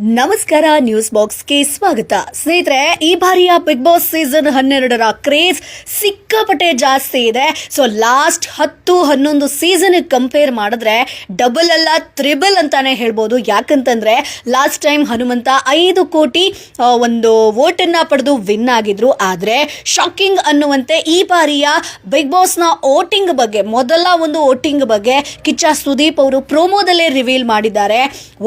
ನಮಸ್ಕಾರ, ನ್ಯೂಸ್ ಬಾಕ್ಸ್ಗೆ ಸ್ವಾಗತ. ಸ್ನೇಹಿತರೆ, ಈ ಬಾರಿಯ ಬಿಗ್ ಬಾಸ್ ಸೀಸನ್ 12ರ ಕ್ರೇಜ್ ಸಿಕ್ಕಾಪಟ್ಟೆ ಜಾಸ್ತಿ ಇದೆ. ಸೊ ಲಾಸ್ಟ್ 10-11 ಸೀಸನ್ ಕಂಪೇರ್ ಮಾಡಿದ್ರೆ ಡಬಲ್ ಅಲ್ಲ ತ್ರಿಬಲ್ ಅಂತಾನೆ ಹೇಳ್ಬೋದು. ಯಾಕಂತಂದ್ರೆ ಲಾಸ್ಟ್ ಟೈಮ್ ಹನುಮಂತ 5 ಕೋಟಿ ಒಂದು ವೋಟನ್ನ ಪಡೆದು ವಿನ್ ಆಗಿದ್ರು. ಆದ್ರೆ ಶಾಕಿಂಗ್ ಅನ್ನುವಂತೆ ಈ ಬಾರಿಯ ಬಿಗ್ ಬಾಸ್ನ ವೋಟಿಂಗ್ ಬಗ್ಗೆ, ಮೊದಲ ಒಂದು ವೋಟಿಂಗ್ ಬಗ್ಗೆ ಕಿಚ್ಚ ಸುದೀಪ್ ಅವರು ಪ್ರೋಮೋದಲ್ಲೇ ರಿವೀಲ್ ಮಾಡಿದ್ದಾರೆ.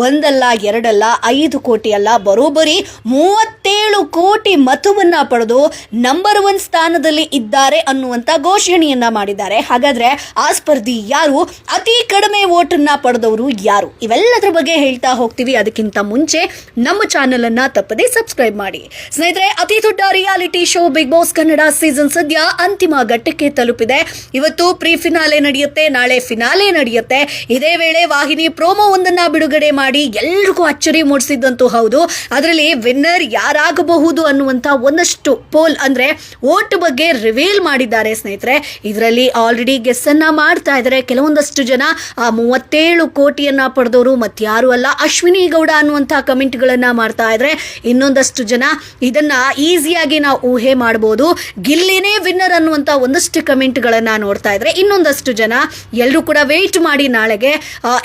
ಒಂದಲ್ಲ ಎರಡಲ್ಲ 5 ಕೋಟಿ ಅಲ್ಲ, ಬರೋಬ್ಬರಿ 37 ಕೋಟಿ ಮತವನ್ನ ಪಡೆದು ನಂಬರ್ 1 ಸ್ಥಾನದಲ್ಲಿ ಇದ್ದಾರೆ ಅನ್ನುವಂತ ಘೋಷಣೆಯನ್ನ ಮಾಡಿದ್ದಾರೆ. ಹಾಗಾದ್ರೆ ಆ ಸ್ಪರ್ಧಿ ಯಾರು? ಅತಿ ಕಡಿಮೆ ವೋಟನ್ನ ಪಡೆದವರು ಯಾರು? ಇವೆಲ್ಲದರ ಬಗ್ಗೆ ಹೇಳ್ತಾ ಹೋಗ್ತೀವಿ. ಅದಕ್ಕಿಂತ ಮುಂಚೆ ನಮ್ಮ ಚಾನೆಲ್ ಅನ್ನ ತಪ್ಪದೇ ಸಬ್ಸ್ಕ್ರೈಬ್ ಮಾಡಿ. ಸ್ನೇಹಿತರೆ, ಅತಿ ದೊಡ್ಡ reality show Bigg Boss Kannada season ಸದ್ಯ ಅಂತಿಮ ಘಟ್ಟಕ್ಕೆ ತಲುಪಿದೆ. ಇವತ್ತು ಪ್ರೀ ಫಿನಾಲೆ ನಡೆಯುತ್ತೆ, ನಾಳೆ ಫಿನಾಲೆ ನಡೆಯುತ್ತೆ. ಇದೇ ವೇಳೆ ವಾಹಿನಿ ಪ್ರೋಮೋ ಒಂದನ್ನ ಬಿಡುಗಡೆ ಮಾಡಿ ಎಲ್ರಿಗೂ ಅಚ್ಚರಿ ಮೂಡಿಸಿದ್ದಂತೂ ಹೌದು. ಅದರಲ್ಲಿ ವಿನ್ನರ್ ಯಾರಾಗಬಹುದು ಅನ್ನುವಂತ ಒಂದಷ್ಟು ಪೋಲ್ ಅಂದ್ರೆ ವೋಟ್ ಬಗ್ಗೆ ರಿವೀಲ್ ಮಾಡಿದ್ದಾರೆ. ಸ್ನೇಹಿತರೆ, ಇದರಲ್ಲಿ ಆಲ್ರೆಡಿ ಗೆಸ್ ಅನ್ನ ಮಾಡ್ತಾ ಇದ್ದಾರೆ ಕೆಲವೊಂದಷ್ಟು ಜನ. 37 ಕೋಟಿಯನ್ನ ಪಡೆದವರು ಮತ್ಯಾರು ಅಲ್ಲ, ಅಶ್ವಿನಿ ಗೌಡ ಅನ್ನುವಂತ ಕಮೆಂಟ್ ಗಳನ್ನ ಮಾಡ್ತಾ ಇದ್ರೆ, ಇನ್ನೊಂದಷ್ಟು ಜನ ಇದನ್ನ ಈಸಿಯಾಗಿ ನಾವು ಊಹೆ ಮಾಡಬಹುದು, ಗಿಲ್ಲಿನೇ ವಿನ್ನರ್ ಅನ್ನುವಂತ ಒಂದಷ್ಟು ಕಮೆಂಟ್ ಗಳನ್ನ ನೋಡ್ತಾ ಇದ್ರೆ, ಇನ್ನೊಂದಷ್ಟು ಜನ ಎಲ್ಲರೂ ಕೂಡ ವೇಟ್ ಮಾಡಿ ನಾಳೆಗೆ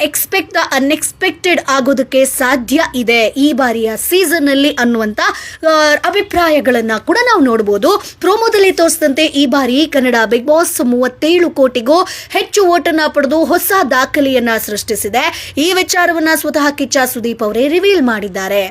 ಎಕ್ಸ್ಪೆಕ್ಟ್ ದ ಅನ್ಎಕ್ಸ್ಪೆಕ್ಟೆಡ್ ಆಗೋದಕ್ಕೆ ಸಾಧ್ಯ ಇದೆ ಈ ಬಾರಿಯ ಸೀಸನ್ ಅಲ್ಲಿ ಅನ್ನುವಂತ ಅಭಿಪ್ರಾಯಗಳನ್ನ ಕೂಡ ನಾವು ನೋಡಬಹುದು. ಪ್ರೋಮೋದಲ್ಲಿ ತೋರಿಸಿದಂತೆ ಈ ಬಾರಿ ಕನ್ನಡ ಬಿಗ್ ಬಾಸ್ 37 ಕೋಟಿಗೂ ಹೆಚ್ಚು ವೋಟನ್ನ ಪಡೆದು ಹೊಸ ದಾಖಲೆಯನ್ನ ಸೃಷ್ಟಿಸಿದೆ. ಈ ವಿಚಾರವನ್ನ ಸ್ವತಃ ಕಿಚ್ಚ ಸುದೀಪ್ ಅವರೇ ರಿವೀಲ್ ಮಾಡಿದ್ದಾರೆ.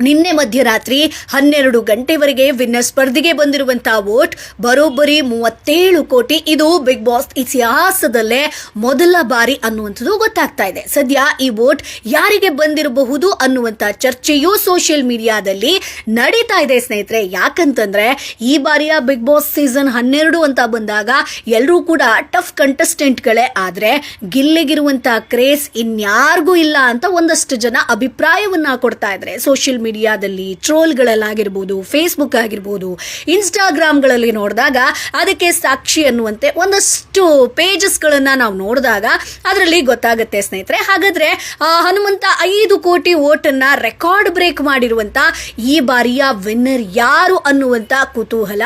ನಿನ್ನೆ ಮಧ್ಯರಾತ್ರಿ 12 ಗಂಟೆವರೆಗೆ ವಿನ್ನರ್ ಸ್ಪರ್ಧೆಗೆ ಬಂದಿರುವಂತಹ ವೋಟ್ ಬರೋಬ್ಬರಿ 37 ಕೋಟಿ. ಇದು ಬಿಗ್ ಬಾಸ್ ಇತಿಹಾಸದಲ್ಲೇ ಮೊದಲ ಬಾರಿ ಅನ್ನುವಂಥದ್ದು ಗೊತ್ತಾಗ್ತಾ ಇದೆ. ಸದ್ಯ ಈ ವೋಟ್ ಯಾರಿಗೆ ಬಂದಿರಬಹುದು ಅನ್ನುವಂಥ ಚರ್ಚೆಯೂ ಸೋಷಿಯಲ್ ಮೀಡಿಯಾದಲ್ಲಿ ನಡೀತಾ ಇದೆ ಸ್ನೇಹಿತರೆ. ಯಾಕಂತಂದ್ರೆ ಈ ಬಾರಿಯ ಬಿಗ್ ಬಾಸ್ ಸೀಸನ್ 12 ಅಂತ ಬಂದಾಗ ಎಲ್ಲರೂ ಕೂಡ ಟಫ್ ಕಂಟೆಸ್ಟೆಂಟ್ಗಳೇ. ಆದ್ರೆ ಗಿಲ್ಲಿಗಿರುವಂತಹ ಕ್ರೇಜ್ ಇನ್ಯಾರಿಗೂ ಇಲ್ಲ ಅಂತ ಒಂದಷ್ಟು ಜನ ಅಭಿಪ್ರಾಯವನ್ನ ಕೊಡ್ತಾ ಇದ್ದಾರೆ. ಸೋಷಿಯಲ್ ಮೀಡಿಯಾದಲ್ಲಿ ಟ್ರೋಲ್ಗಳಲ್ಲಾಗಿರ್ಬೋದು, ಫೇಸ್ಬುಕ್ ಆಗಿರ್ಬೋದು, ಇನ್ಸ್ಟಾಗ್ರಾಮ್ಗಳಲ್ಲಿ ನೋಡಿದಾಗ ಅದಕ್ಕೆ ಸಾಕ್ಷಿ ಅನ್ನುವಂತೆ ಒಂದಷ್ಟು ಪೇಜಸ್ಗಳನ್ನ ನಾವು ನೋಡಿದಾಗ ಅದರಲ್ಲಿ ಗೊತ್ತಾಗುತ್ತೆ ಸ್ನೇಹಿತರೆ. ಹಾಗಾದ್ರೆ ಹನುಮಂತ 5 ಕೋಟಿ ವೋಟನ್ನ ರೆಕಾರ್ಡ್ ಬ್ರೇಕ್ ಮಾಡಿರುವಂತ ಈ ಬಾರಿಯ ವಿನ್ನರ್ ಯಾರು ಅನ್ನುವಂತ ಕುತೂಹಲ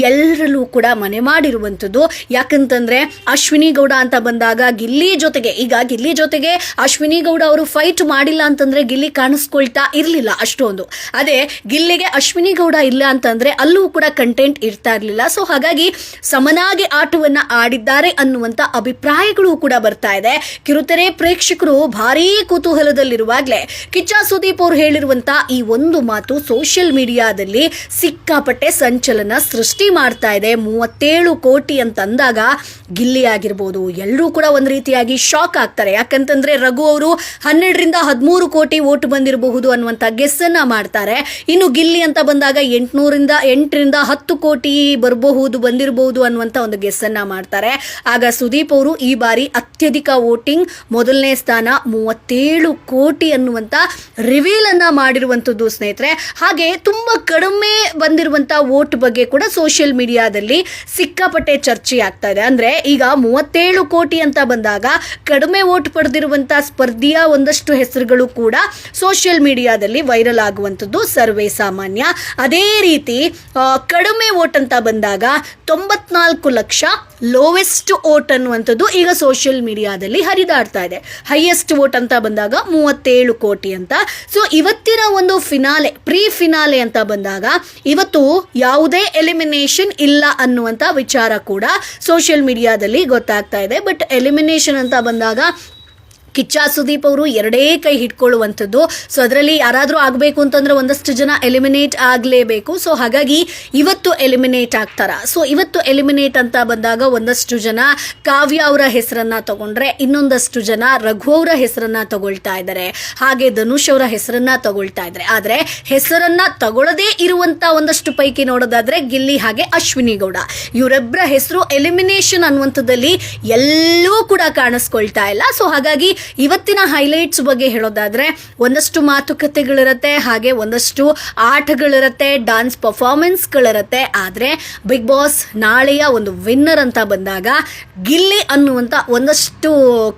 ಎಲ್ಲರಲ್ಲೂ ಕೂಡ ಮನೆ ಮಾಡಿರುವಂಥದ್ದು. ಯಾಕಂತಂದ್ರೆ ಅಶ್ವಿನಿ ಗೌಡ ಅಂತ ಬಂದಾಗ ಗಿಲ್ಲಿ ಜೊತೆಗೆ ಅಶ್ವಿನಿ ಗೌಡ ಅವರು ಫೈಟ್ ಮಾಡಿಲ್ಲ ಅಂತಂದ್ರೆ ಗಿಲ್ಲಿ ಕಾಣಿಸ್ಕೊಳ್ತಾ ಇರಲಿಲ್ಲ ಅಷ್ಟೊಂದು. ಅದೇ ಗಿಲ್ಲಿಗೆ ಅಶ್ವಿನಿ ಗೌಡ ಇಲ್ಲ ಅಂತಂದ್ರೆ ಅಲ್ಲೂ ಕೂಡ ಕಂಟೆಂಟ್ ಇರ್ತಾ ಇರಲಿಲ್ಲ. ಸೊ ಹಾಗಾಗಿ ಸಮನಾಗಿ ಆಟವನ್ನ ಆಡಿದ್ದಾರೆ ಅನ್ನುವಂತ ಅಭಿಪ್ರಾಯಗಳು ಕೂಡ ಬರ್ತಾ ಇದೆ. ಕಿರುತೆರೆ ಪ್ರೇಕ್ಷಕರು ಭಾರೀ ಕುತೂಹಲದಲ್ಲಿರುವಾಗಲೇ ಕಿಚ್ಚ ಸುದೀಪ್ ಅವರು ಹೇಳಿರುವಂತ ಈ ಒಂದು ಮಾತು ಸೋಷಿಯಲ್ ಮೀಡಿಯಾದಲ್ಲಿ ಸಿಕ್ಕಾಪಟ್ಟೆ ಸಂಚಲನ ಸೃಷ್ಟಿ ಮಾಡ್ತಾ ಇದೆ. 37 ಕೋಟಿ ಅಂತಂದಾಗ ಗಿಲ್ಲಿ ಆಗಿರ್ಬೋದು ಎಲ್ಲರೂ ಕೂಡ ಒಂದ್ ರೀತಿಯಾಗಿ ಶಾಕ್ ಆಗ್ತಾರೆ. ಯಾಕಂತಂದ್ರೆ ರಘು ಅವರು 12ರಿಂದ 13 ಕೋಟಿ ವೋಟ್ ಬಂದಿರಬಹುದು ಅನ್ನುವಂತ ಗೆಸ್ ಅನ್ನ ಮಾಡ್ತಾರೆ. ಇನ್ನು ಗಿಲ್ಲಿ ಅಂತ ಬಂದಾಗ 8ರಿಂದ 10 ಕೋಟಿ ಬಂದಿರಬಹುದು ಅನ್ನುವಂತ ಒಂದು ಗೆಸ್ ಅನ್ನ ಮಾಡ್ತಾರೆ. ಆಗ ಸುದೀಪ್ ಅವರು ಈ ಬಾರಿ ಅತ್ಯಧಿಕ ವೋಟಿಂಗ್ ಮೊದಲನೇ ಸ್ಥಾನ 37 ಕೋಟಿ ಅನ್ನುವಂತ ರಿವೀಲ್ ಅನ್ನ ಮಾಡಿರುವಂತದ್ದು ಸ್ನೇಹಿತರೆ. ಹಾಗೆ ತುಂಬಾ ಕಡಿಮೆ ಬಂದಿರುವಂತ ವೋಟ್ ಬಗ್ಗೆ ಕೂಡ ಸೋಷಿಯಲ್ ಮೀಡಿಯಾದಲ್ಲಿ ಸಿಕ್ಕಾಪಟ್ಟೆ ಚರ್ಚೆ ಆಗ್ತಾ ಇದೆ. ಅಂದ್ರೆ ಈಗ 37 ಕೋಟಿ ಅಂತ ಬಂದಾಗ ಕಡಿಮೆ ವೋಟ್ ಪಡೆದಿರುವಂತ ಸ್ಪರ್ಧಿಯ ಒಂದಷ್ಟು ಹೆಸರುಗಳು ಕೂಡ ಸೋಷಿಯಲ್ ಮೀಡಿಯಾದಲ್ಲಿ ವೈರಲ್ ಆಗುವಂಥದ್ದು ಸರ್ವೇ ಸಾಮಾನ್ಯ. ಅದೇ ರೀತಿ ಕಡಿಮೆ ವೋಟ್ ಅಂತ ಬಂದಾಗ 94 ಲಕ್ಷ ಲೋವೆಸ್ಟ್ ವೋಟ್ ಅನ್ನುವಂಥದ್ದು ಈಗ ಸೋಷಿಯಲ್ ಮೀಡಿಯಾದಲ್ಲಿ ಹರಿದಾಡ್ತಾ ಇದೆ. ಹೈಯೆಸ್ಟ್ ವೋಟ್ ಅಂತ ಬಂದಾಗ 37 ಕೋಟಿ ಅಂತ. ಸೊ ಇವತ್ತಿನ ಒಂದು ಪ್ರೀ ಫಿನಾಲೆ ಅಂತ ಬಂದಾಗ ಇವತ್ತು ಯಾವುದೇ ಎಲಿಮಿನೇಷನ್ ಇಲ್ಲ ಅನ್ನುವಂಥ ವಿಚಾರ ಕೂಡ ಸೋಷಿಯಲ್ ಮೀಡಿಯಾದಲ್ಲಿ ಗೊತ್ತಾಗ್ತಾ ಇದೆ. ಬಟ್ ಎಲಿಮಿನೇಷನ್ ಅಂತ ಬಂದಾಗ ಕಿಚ್ಚ ಸುದೀಪ್ ಅವರು ಎರಡೇ ಕೈ ಹಿಡ್ಕೊಳ್ಳುವಂಥದ್ದು. ಸೊ ಅದರಲ್ಲಿ ಯಾರಾದರೂ ಆಗಬೇಕು ಅಂತಂದ್ರೆ ಒಂದಷ್ಟು ಜನ ಎಲಿಮಿನೇಟ್ ಆಗಲೇಬೇಕು. ಸೊ ಹಾಗಾಗಿ ಇವತ್ತು ಎಲಿಮಿನೇಟ್ ಆಗ್ತಾರ. ಸೊ ಇವತ್ತು ಎಲಿಮಿನೇಟ್ ಅಂತ ಬಂದಾಗ ಒಂದಷ್ಟು ಜನ ಕಾವ್ಯ ಅವರ ಹೆಸರನ್ನ ತಗೊಂಡ್ರೆ, ಇನ್ನೊಂದಷ್ಟು ಜನ ರಘು ಅವರ ಹೆಸರನ್ನ ತಗೊಳ್ತಾ ಇದ್ದಾರೆ, ಹಾಗೆ ಧನುಷ್ ಅವರ ಹೆಸರನ್ನ ತಗೊಳ್ತಾ ಇದ್ದಾರೆ. ಆದ್ರೆ ಹೆಸರನ್ನ ತಗೊಳ್ಳದೇ ಇರುವಂತ ಒಂದಷ್ಟು ಪೈಕಿ ನೋಡೋದಾದ್ರೆ ಗಿಲ್ಲಿ ಹಾಗೆ ಅಶ್ವಿನಿ ಗೌಡ ಇವರಿಬ್ಬರ ಹೆಸರು ಎಲಿಮಿನೇಷನ್ ಅನ್ನುವಂಥದ್ದಲ್ಲಿ ಎಲ್ಲೂ ಕೂಡ ಕಾಣಿಸ್ಕೊಳ್ತಾ ಇಲ್ಲ. ಸೊ ಹಾಗಾಗಿ ಇವತ್ತಿನ ಹೈಲೈಟ್ಸ್ ಬಗ್ಗೆ ಹೇಳೋದಾದ್ರೆ ಒಂದಷ್ಟು ಮಾತುಕತೆಗಳಿರುತ್ತೆ, ಹಾಗೆ ಒಂದಷ್ಟು ಆಟಗಳಿರುತ್ತೆ, ಡಾನ್ಸ್ ಪರ್ಫಾರ್ಮೆನ್ಸ್ಗಳಿರುತ್ತೆ. ಆದರೆ ಬಿಗ್ ಬಾಸ್ ನಾಳೆಯ ಒಂದು ವಿನ್ನರ್ ಅಂತ ಬಂದಾಗ ಗಿಲ್ಲಿ ಅನ್ನುವಂಥ ಒಂದಷ್ಟು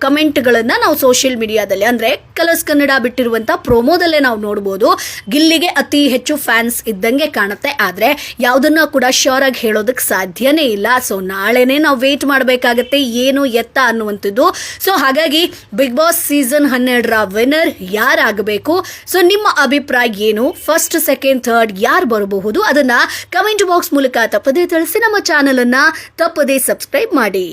ಕಮೆಂಟ್ಗಳನ್ನು ನಾವು ಸೋಷಿಯಲ್ ಮೀಡಿಯಾದಲ್ಲಿ ಅಂದರೆ ಕಲರ್ಸ್ ಕನ್ನಡ ಬಿಟ್ಟಿರುವಂಥ ಪ್ರೋಮೋದಲ್ಲೇ ನಾವು ನೋಡ್ಬೋದು. ಗಿಲ್ಲಿಗೆ ಅತಿ ಹೆಚ್ಚು ಫ್ಯಾನ್ಸ್ ಇದ್ದಂಗೆ ಕಾಣುತ್ತೆ. ಆದರೆ ಯಾವುದನ್ನ ಕೂಡ ಶ್ಯೂರ್ ಆಗಿ ಹೇಳೋದಕ್ಕೆ ಸಾಧ್ಯನೇ ಇಲ್ಲ. ಸೊ ನಾಳೆನೇ ನಾವು ವೇಟ್ ಮಾಡಬೇಕಾಗತ್ತೆ ಏನು ಎತ್ತ ಅನ್ನುವಂಥದ್ದು. ಸೊ ಹಾಗಾಗಿ ಬಿಗ್ ಬಾಸ್ ಸೀಸನ್ 12ರ ವಿನ್ನರ್ ಯಾರಾಗಬೇಕು? ಸೊ ನಿಮ್ಮ ಅಭಿಪ್ರಾಯ ಏನು? ಫಸ್ಟ್, ಸೆಕೆಂಡ್, ಥರ್ಡ್ ಯಾರು ಬರಬಹುದು? ಅದನ್ನ ಕಮೆಂಟ್ ಬಾಕ್ಸ್ ಮೂಲಕ ತಪ್ಪದೇ ತಿಳಿಸಿ. ನಮ್ಮ ಚಾನಲ್ ಅನ್ನ ತಪ್ಪದೇ ಸಬ್ಸ್ಕ್ರೈಬ್ ಮಾಡಿ.